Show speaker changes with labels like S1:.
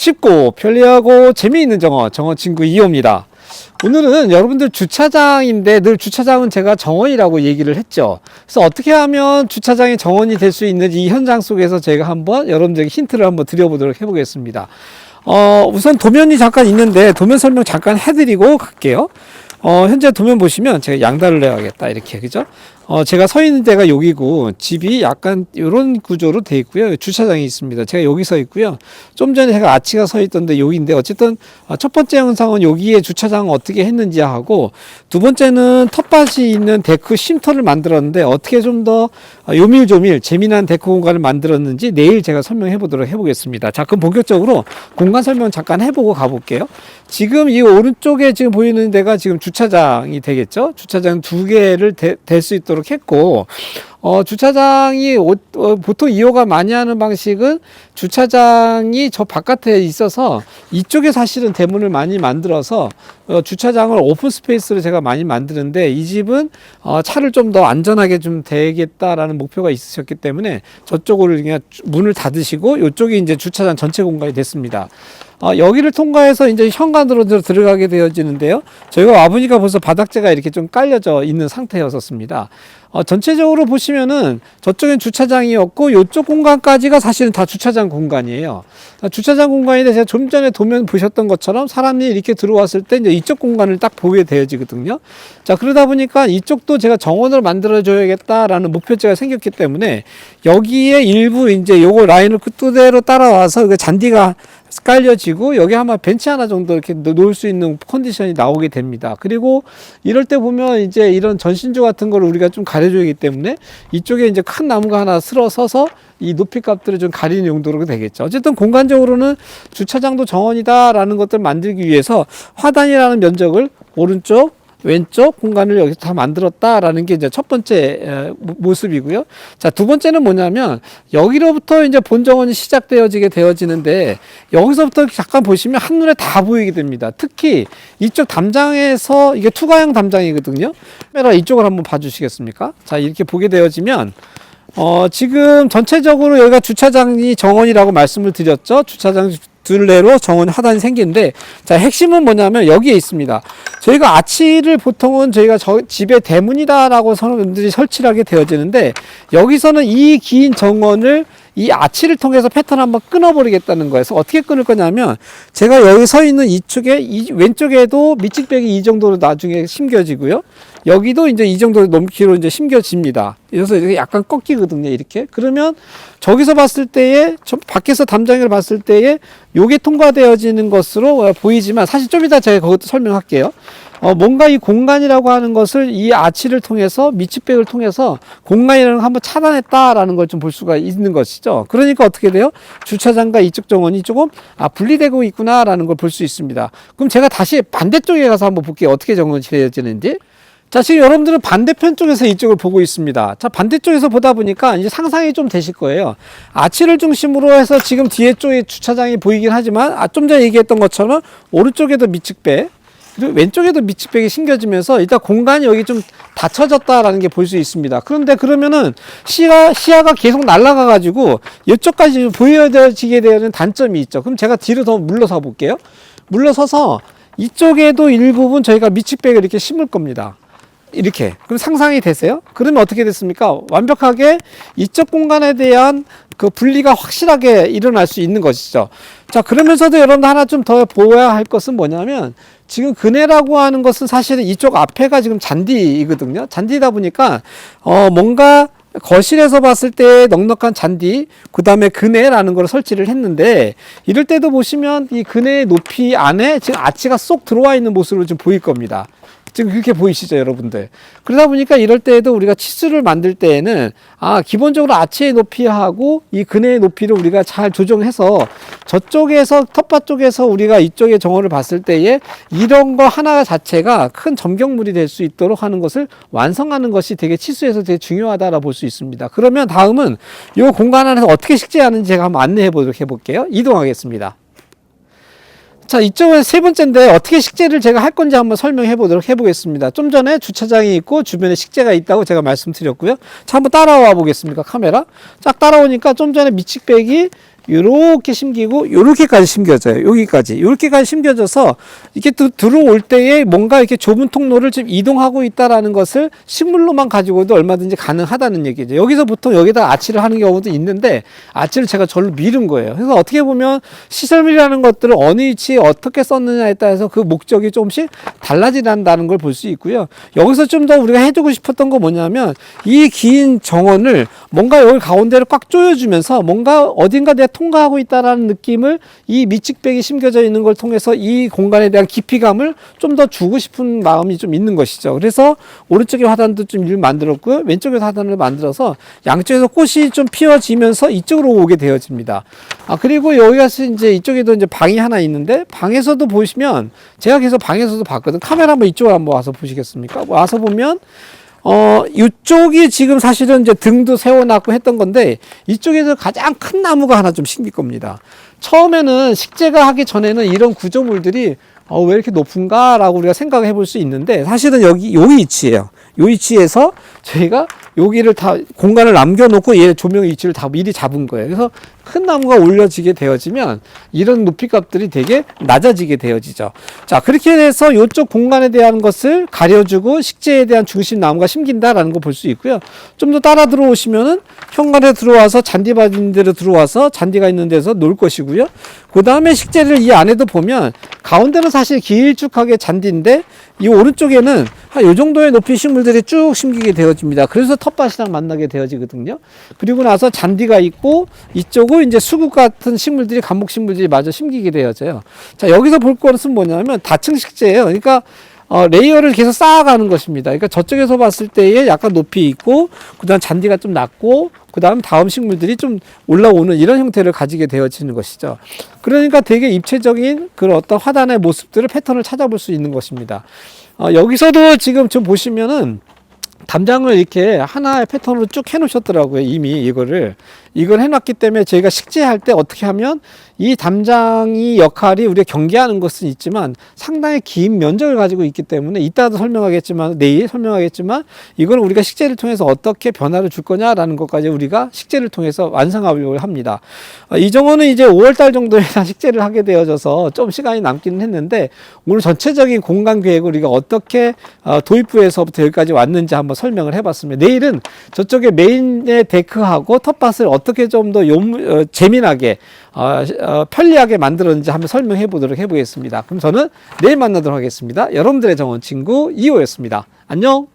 S1: 쉽고 편리하고 재미있는 정원 친구 2호입니다. 오늘은 여러분들 주차장인데 늘 주차장은 제가 정원이라고 얘기를 했죠. 그래서 어떻게 하면 주차장이 정원이 될 수 있는지 이 현장 속에서 제가 한번 여러분들에게 힌트를 한번 드려보도록 해보겠습니다. 우선 도면이 잠깐 있는데 도면 설명 잠깐 해드리고 갈게요. 현재 도면 보시면 제가 양다를 내야겠다 이렇게, 그죠? 제가 서 있는 데가 여기고 집이 약간 이런 구조로 돼 있고요. 주차장이 있습니다. 제가 여기 서 있고요. 좀 전에 제가 아치가 서 있던데 여기인데, 어쨌든 첫 번째 영상은 여기에 주차장을 어떻게 했는지 하고, 두 번째는 텃밭이 있는 데크 쉼터를 만들었는데 어떻게 좀 더 요밀조밀 재미난 데크 공간을 만들었는지 내일 제가 설명해 보도록 해보겠습니다. 자, 그럼 본격적으로 공간 설명 잠깐 해보고 가볼게요. 지금 이 오른쪽에 지금 보이는 데가 지금 주차장이 되겠죠. 주차장 두 개를 댈 수 있도록 했고, 주차장이 보통 2호가 많이 하는 방식은 주차장이 저 바깥에 있어서 이쪽에 사실은 대문을 많이 만들어서 주차장을 오픈 스페이스로 제가 많이 만드는데, 이 집은 차를 좀 더 안전하게 좀 대겠다라는 목표가 있으셨기 때문에 저쪽으로 그냥 문을 닫으시고 이쪽이 이제 주차장 전체 공간이 됐습니다. 여기를 통과해서 이제 현관으로 들어가게 되어지는데요. 저희가 와보니까 벌써 바닥재가 이렇게 좀 깔려져 있는 상태였었습니다. 전체적으로 보시면은 저쪽엔 주차장이었고 이쪽 공간까지가 사실은 다 주차장 공간이에요. 주차장 공간인데 제가 좀 전에 도면 보셨던 것처럼 사람이 이렇게 들어왔을 때 이제 이쪽 공간을 딱 보게 되어지거든요. 자, 그러다 보니까 이쪽도 제가 정원을 만들어줘야겠다라는 목표제가 생겼기 때문에 여기에 일부 이제 요거 라인을 그대로 따라와서 그 잔디가 깔려지고 여기 아마 벤치 하나 정도 이렇게 놓을 수 있는 컨디션이 나오게 됩니다. 그리고 이럴 때 보면 이제 이런 전신주 같은 걸 우리가 좀 가려줘야 하기 때문에 이쪽에 이제 큰 나무가 하나 서서 이 높이 값들을 좀 가리는 용도로 되겠죠. 어쨌든 공간적으로는 주차장도 정원이다라는 것들을 만들기 위해서 화단이라는 면적을 오른쪽 왼쪽 공간을 여기서 다 만들었다라는 게 이제 첫 번째 모습이고요. 자, 두 번째는 뭐냐면 여기로부터 이제 본정원이 시작되어지게 되어지는데, 여기서부터 잠깐 보시면 한눈에 다 보이게 됩니다. 특히 이쪽 담장에서, 이게 투과형 담장이거든요. 카메라 이쪽을 한번 봐주시겠습니까? 자, 이렇게 보게 되어지면 지금 전체적으로 여기가 주차장이 정원이라고 말씀을 드렸죠. 주차장 둘레로 정원 하단이 생기는데, 자, 핵심은 뭐냐면 여기에 있습니다. 저희가 아치를 보통은 저희가 집의 대문이다라고 사람들이 설치를 하게 되어지는데, 여기서는 이 긴 정원을 이 아치를 통해서 패턴을 한번 끊어버리겠다는 거예요. 그래서 어떻게 끊을 거냐면, 제가 여기 서 있는 이쪽에, 왼쪽에도 밑직백이 이 정도로 나중에 심겨지고요. 여기도 이제 이 정도 넘기로 이제 심겨집니다. 그래서 이렇게 약간 꺾이거든요, 이렇게. 그러면 저기서 봤을 때에, 밖에서 담장을 봤을 때에 요게 통과되어지는 것으로 보이지만, 사실 좀 이따 제가 그것도 설명할게요. 뭔가 이 공간이라고 하는 것을 이 아치를 통해서, 밑집백을 통해서 공간이라는 걸 한번 차단했다라는 걸 좀 볼 수가 있는 것이죠. 그러니까 어떻게 돼요? 주차장과 이쪽 정원이 조금 분리되고 있구나라는 걸 볼 수 있습니다. 그럼 제가 다시 반대쪽에 가서 한번 볼게요. 어떻게 정원이 되어지는지. 자, 지금 여러분들은 반대편 쪽에서 이쪽을 보고 있습니다. 자, 반대쪽에서 보다 보니까 이제 상상이 좀 되실 거예요. 아치를 중심으로 해서 지금 뒤에 쪽에 주차장이 보이긴 하지만, 좀 전에 얘기했던 것처럼 오른쪽에도 밑측백, 그리고 왼쪽에도 밑측백이 심겨지면서 일단 공간이 여기 좀 닫혀졌다라는 게 볼 수 있습니다. 그런데 그러면은 시야가 계속 날아가 가지고 이쪽까지 보여지게 되는 단점이 있죠. 그럼 제가 뒤로 더 물러서 볼게요. 물러서서 이쪽에도 일부분 저희가 밑측백을 이렇게 심을 겁니다. 이렇게. 그럼 상상이 되세요? 그러면 어떻게 됐습니까? 완벽하게 이쪽 공간에 대한 그 분리가 확실하게 일어날 수 있는 것이죠. 자, 그러면서도 여러분들 하나 좀 더 보아야 할 것은 뭐냐면, 지금 그네라고 하는 것은 사실은 이쪽 앞에가 지금 잔디이거든요. 잔디다 보니까 뭔가 거실에서 봤을 때 넉넉한 잔디, 그 다음에 그네라는 걸 설치를 했는데, 이럴 때도 보시면 이 그네의 높이 안에 지금 아치가 쏙 들어와 있는 모습으로 좀 보일 겁니다. 지금 그렇게 보이시죠, 여러분들? 그러다 보니까 이럴 때에도 우리가 치수를 만들 때에는 기본적으로 아치의 높이하고 이 그네의 높이를 우리가 잘 조정해서 저쪽에서 텃밭 쪽에서 우리가 이쪽의 정원을 봤을 때에 이런 거 하나 자체가 큰 점경물이 될 수 있도록 하는 것을 완성하는 것이 되게 치수에서 되게 중요하다라고 볼 수 있습니다. 그러면 다음은 이 공간 안에서 어떻게 식재하는지 제가 한번 안내해 보도록 해볼게요. 이동하겠습니다. 자, 이쪽은 세 번째인데 어떻게 식재를 제가 할 건지 한번 설명해 보도록 해보겠습니다. 좀 전에 주차장이 있고 주변에 식재가 있다고 제가 말씀드렸고요. 자, 한번 따라와 보겠습니까? 카메라 쫙 따라오니까 좀 전에 밑직백이 요렇게 심기고 요렇게까지 심겨져요. 여기까지 요렇게까지 심겨져서 이렇게 들어올 때에 뭔가 이렇게 좁은 통로를 좀 이동하고 있다라는 것을 식물로만 가지고도 얼마든지 가능하다는 얘기죠. 여기서 보통 여기다 아치를 하는 경우도 있는데 아치를 제가 절로 미룬 거예요. 그래서 어떻게 보면 시설물이라는 것들을 어느 위치에 어떻게 썼느냐에 따라서 그 목적이 조금씩 달라진다는 걸 볼 수 있고요. 여기서 좀 더 우리가 해주고 싶었던 거 뭐냐면 이 긴 정원을 뭔가 여기 가운데를 꽉 조여주면서 뭔가 어딘가 내가 통과하고 있다라는 느낌을 이 밑직백이 심겨져 있는 걸 통해서 이 공간에 대한 깊이감을 좀 더 주고 싶은 마음이 좀 있는 것이죠. 그래서 오른쪽에 화단도 좀 만들었고요. 왼쪽에서 화단을 만들어서 양쪽에서 꽃이 좀 피어지면서 이쪽으로 오게 되어집니다. 그리고 여기가 이제 이쪽에도 이제 방이 하나 있는데 방에서도 보시면 제가 계속 방에서도 봤거든. 카메라 한번 이쪽으로 한번 와서 보시겠습니까? 와서 보면 이쪽이 지금 사실은 이제 등도 세워놨고 했던 건데 이쪽에서 가장 큰 나무가 하나 좀 심길 겁니다. 처음에는 식재가 하기 전에는 이런 구조물들이 왜 이렇게 높은가 라고 우리가 생각을 해볼 수 있는데 사실은 요 위치예요. 요 위치에서 저희가 여기를 다 공간을 남겨놓고 얘 조명 위치를 다 미리 잡은 거예요. 그래서 큰 나무가 올려지게 되어지면 이런 높이 값들이 되게 낮아지게 되어지죠. 자, 그렇게 해서 이쪽 공간에 대한 것을 가려주고 식재에 대한 중심 나무가 심긴다라는 거 볼 수 있고요. 좀 더 따라 들어오시면은 현관에 들어와서 잔디 받은 데로 들어와서 잔디가 있는 데서 놀 것이고요. 그 다음에 식재를 이 안에도 보면 가운데는 사실 길쭉하게 잔디인데 이 오른쪽에는 한 요 정도의 높이 식물들이 쭉 심기게 되어집니다. 그래서 텃밭이랑 만나게 되어지거든요. 그리고 나서 잔디가 있고 이쪽은 이제 수국 같은 식물들이 감목 식물들이 마저 심기게 되어져요. 자, 여기서 볼 것은 뭐냐면 다층 식재예요. 그러니까 레이어를 계속 쌓아가는 것입니다. 그러니까 저쪽에서 봤을 때에 약간 높이 있고 그다음 잔디가 좀 낮고 그다음 다음 식물들이 좀 올라오는 이런 형태를 가지게 되어지는 것이죠. 그러니까 되게 입체적인 그런 어떤 화단의 모습들을 패턴을 찾아볼 수 있는 것입니다. 여기서도 지금 좀 보시면은 담장을 이렇게 하나의 패턴으로 쭉 해놓으셨더라고요. 이미 이걸 해놨기 때문에 저희가 식재할 때 어떻게 하면 이 담장이 역할이 우리가 경계하는 것은 있지만 상당히 긴 면적을 가지고 있기 때문에 이따도 설명하겠지만 내일 설명하겠지만 이걸 우리가 식재를 통해서 어떻게 변화를 줄 거냐라는 것까지 우리가 식재를 통해서 완성하려고 합니다. 이 정도는 이제 5월달 정도에 식재를 하게 되어져서 좀 시간이 남기는 했는데 오늘 전체적인 공간 계획을 우리가 어떻게 도입부에서부터 여기까지 왔는지 한번 설명을 해봤습니다. 내일은 저쪽에 메인의 데크하고 텃밭을 어떻게 좀 더 재미나게 편리하게 만들었는지 한번 설명해 보도록 해보겠습니다. 그럼 저는 내일 만나도록 하겠습니다. 여러분들의 정원 친구 2호였습니다. 안녕.